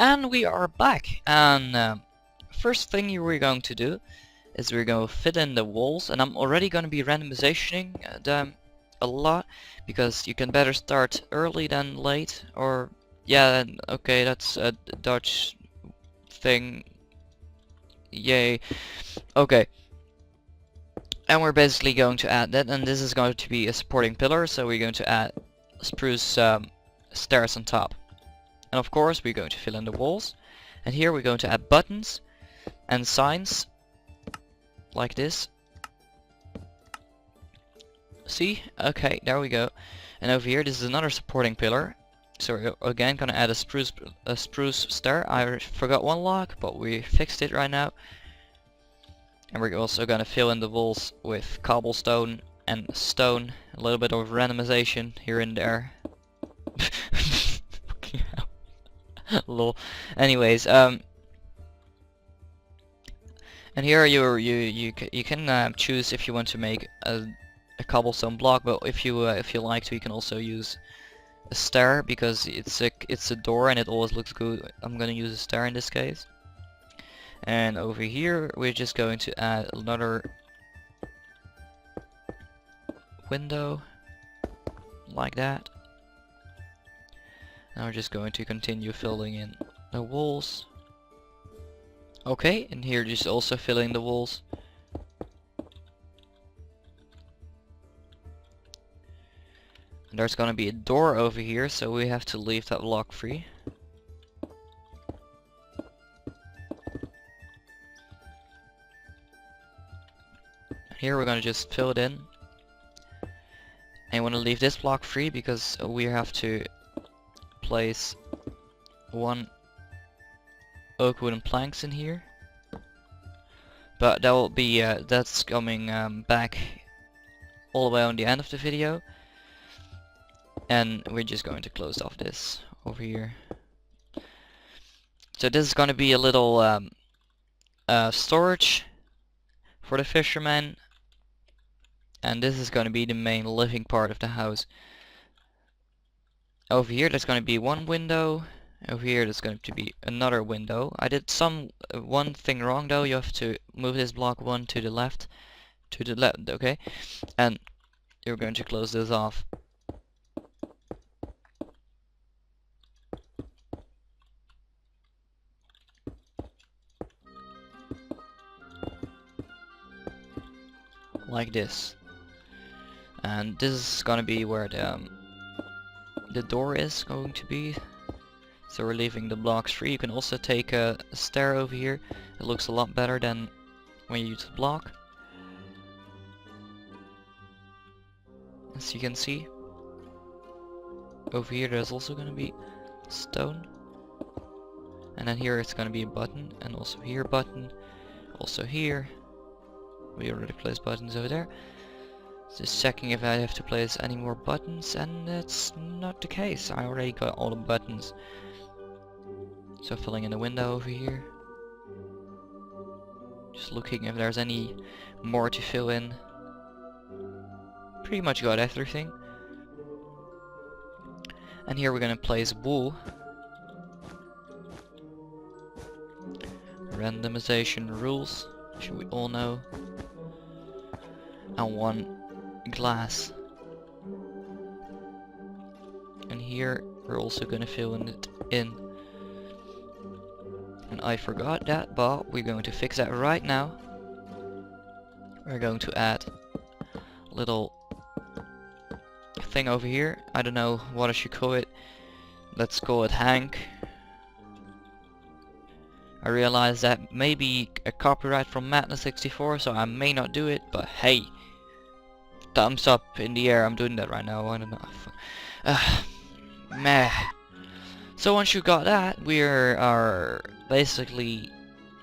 And we are back, and first thing we're going to do is we're going to fill in the walls, and I'm already going to be randomizationing them a lot, because you can better start early than late, or yeah, okay, that's a Dutch thing, yay, okay. And we're basically going to add that, and this is going to be a supporting pillar, so we're going to add spruce stairs on top. And of course we're going to fill in the walls, and here we're going to add buttons and signs like this. See? Okay, there we go. And over here this is another supporting pillar, so we're again gonna add a spruce stair. I forgot one lock, but we fixed it right now. And we're also gonna fill in the walls with cobblestone and stone, a little bit of randomization here and there. Lol. Anyways, and here you can choose if you want to make a cobblestone block, but if you like to, you can also use a stair, because it's a door and it always looks good. I'm gonna use a stair in this case. And over here we're just going to add another window like that. Now we're just going to continue filling in the walls. Okay, and here just also filling the walls. And there's gonna be a door over here, so we have to leave that block free. Here we're gonna just fill it in. And you wanna leave this block free because we have to place one oak wooden planks in here. But that will be that's coming back all the way on the end of the video. And we're just going to close off this over here. So this is going to be a little storage for the fisherman, and this is going to be the main living part of the house. Over here there's going to be one window. Over here there's going to be another window. I did one thing wrong though. You have to move this block one to the left, okay? And you're going to close this off. Like this. And this is gonna be where the door is going to be. So we're leaving the blocks free. You can also take a stair over here. It looks a lot better than when you use a block. As you can see, over here there's also gonna be stone. And then here it's gonna be a button, and also here a button, also here. We already placed buttons over there. Just checking if I have to place any more buttons, and that's not the case. I already got all the buttons. So filling in the window over here. Just looking if there's any more to fill in. Pretty much got everything. And here we're gonna place wool. Randomization rules, should we all know. And one glass. And here we're also gonna fill it in. And I forgot that, but we're going to fix that right now. We're going to add a little thing over here. I don't know what I should call it. Let's call it Hank. I realize that may be a copyright from Madness64, so I may not do it, but hey, thumbs up in the air. I'm doing that right now. I don't know. Meh. So once you got that, we are basically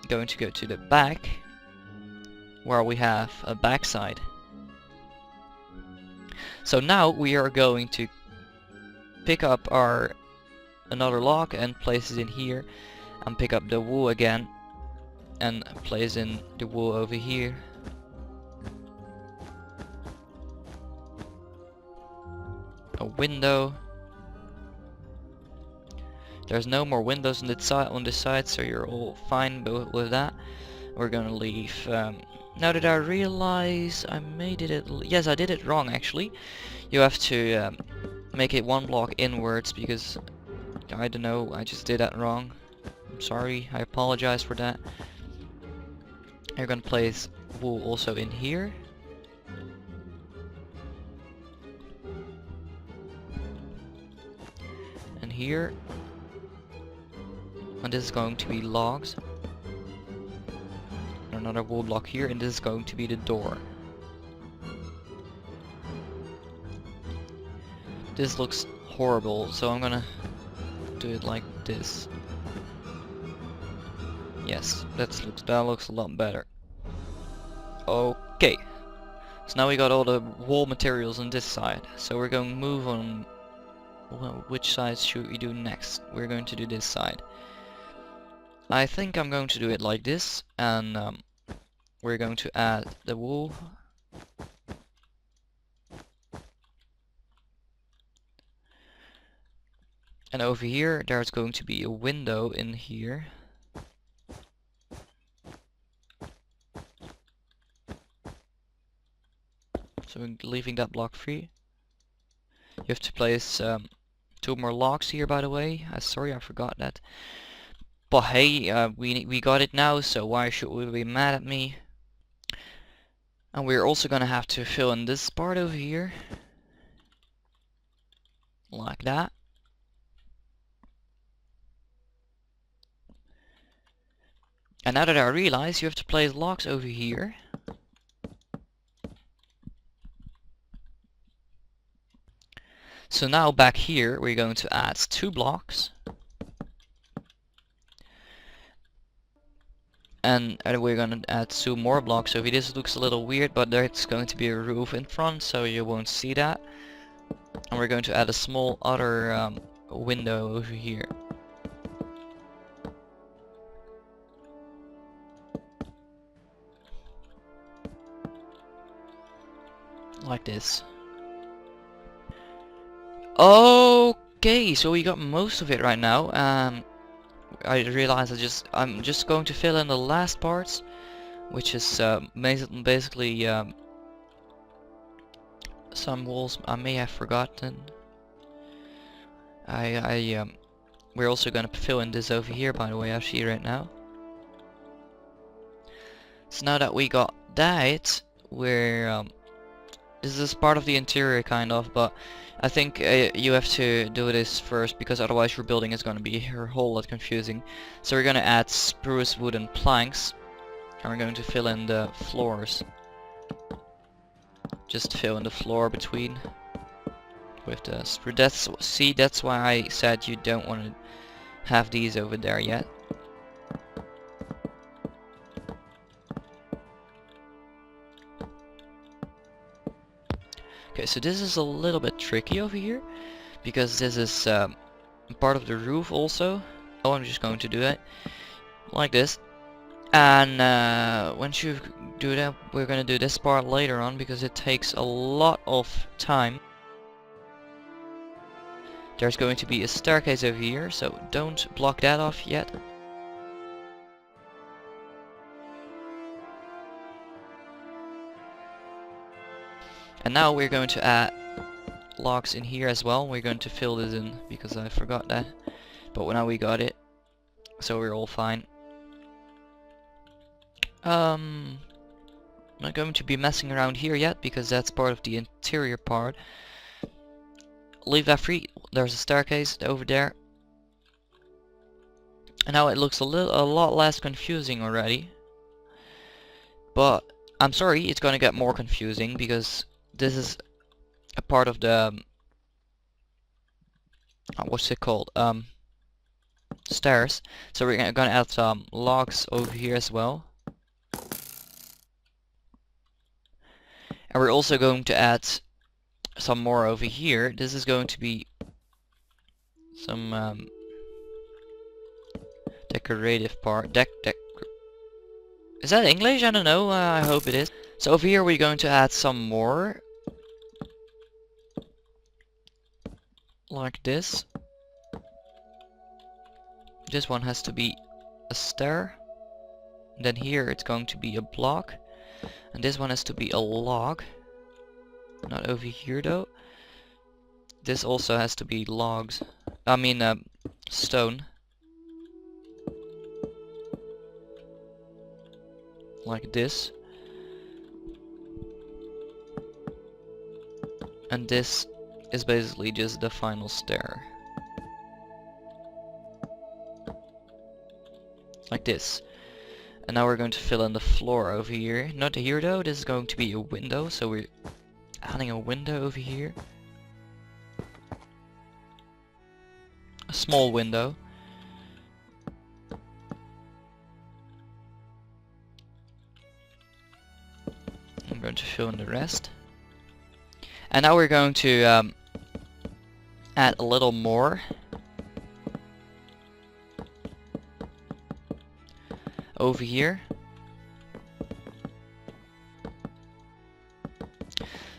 going to go to the back, where we have a backside. So now we are going to pick up another log and place it in here, and pick up the wool again and place in the wool over here. A window. There's no more windows on this side, so you're all fine with that. We're gonna leave. Now that I realize I made it, yes, I did it wrong actually. You have to make it one block inwards because I don't know, I just did that wrong. I'm sorry, I apologize for that. You're gonna place wool also in here. And here. And this is going to be logs. Another wool block here, and this is going to be the door. This looks horrible, so I'm gonna do it like this. Yes, that looks a lot better. Okay, so now we got all the wall materials on this side. So we're going to move on. Well, which side should we do next? We're going to do this side. I think I'm going to do it like this, and we're going to add the wool. And over here, there's going to be a window in here. So we're leaving that block free. You have to place 2 more logs here, by the way. Sorry, I forgot that. But hey, we got it now, so why should we be mad at me? And we're also gonna have to fill in this part over here. Like that. And now that I realize, you have to place logs over here. So now back here, we're going to add 2 blocks. And we're gonna add 2 more blocks over here. This looks a little weird, but there's going to be a roof in front, so you won't see that. And we're going to add a small other window over here. Like this. Okay, so we got most of it right now. I realize I'm just going to fill in the last parts, which is basically some walls I may have forgotten. We're also gonna fill in this over here, by the way, I see right now. So now that we got that, we're this is part of the interior kind of, but I think you have to do this first because otherwise your building is going to be a whole lot confusing. So we're going to add spruce wooden planks, and we're going to fill in the floors. Just fill in the floor between with the spruce. That's why I said you don't want to have these over there yet. Okay, so this is a little bit tricky over here, because this is part of the roof also. Oh, I'm just going to do it like this. And once you do that, we're going to do this part later on, because it takes a lot of time. There's going to be a staircase over here, so don't block that off yet. And now we're going to add logs in here as well. We're going to fill this in because I forgot that. But now we got it, so we're all fine. I'm not going to be messing around here yet because that's part of the interior part. Leave that free. There's a staircase over there. And now it looks a lot less confusing already. But I'm sorry, it's gonna get more confusing because this is a part of the what's it called? Stairs. So we're gonna add some logs over here as well. And we're also going to add some more over here. This is going to be some decorative part. Is that English? I don't know. I hope it is. So over here we're going to add some more. Like this. This one has to be a stair. Then here it's going to be a block. And this one has to be a log. Not over here though. This also has to be logs. I mean stone. Like this. And this is basically just the final stair. Like this. And now we're going to fill in the floor over here. Not here though, this is going to be a window, so we're adding a window over here. A small window. I'm going to fill in the rest. And now we're going to add a little more. Over here.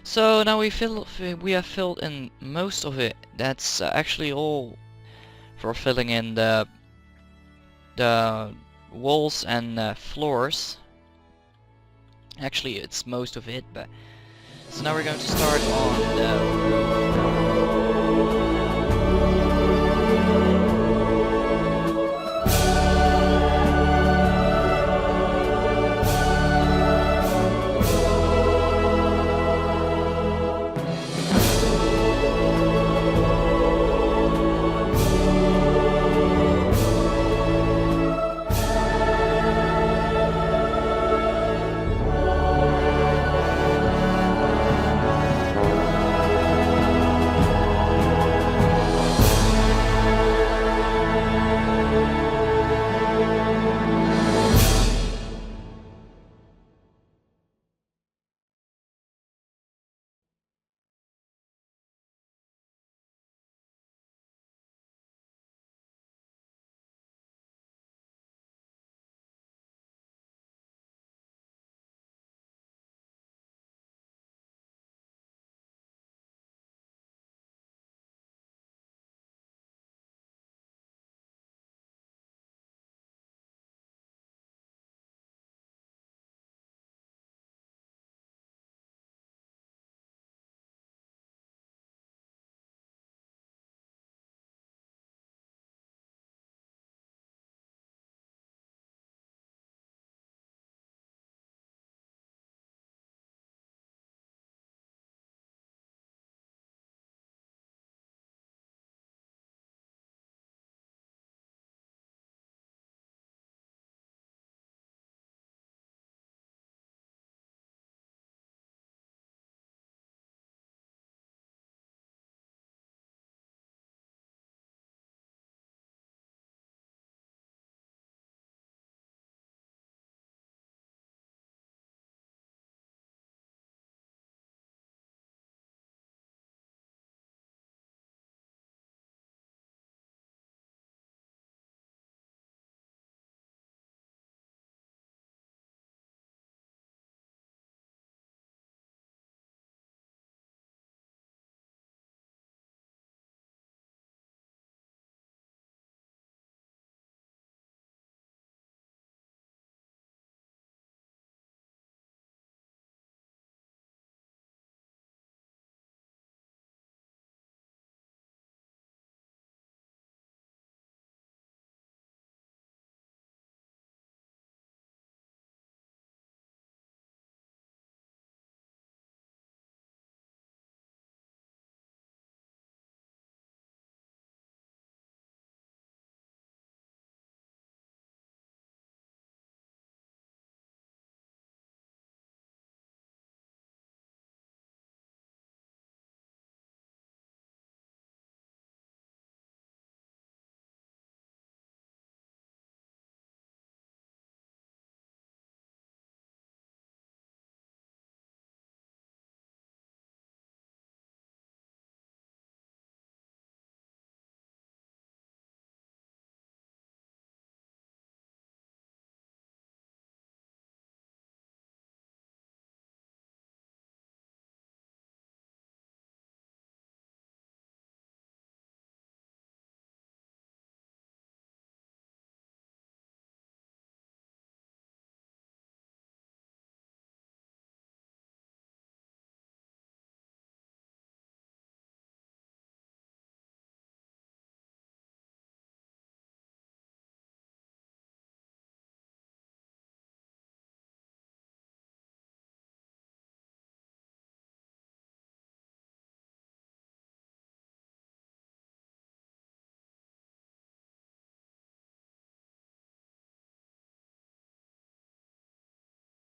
So now we have filled in most of it. That's actually all for filling in the walls and floors. Actually, it's most of it, but so now we're going to start on the roof.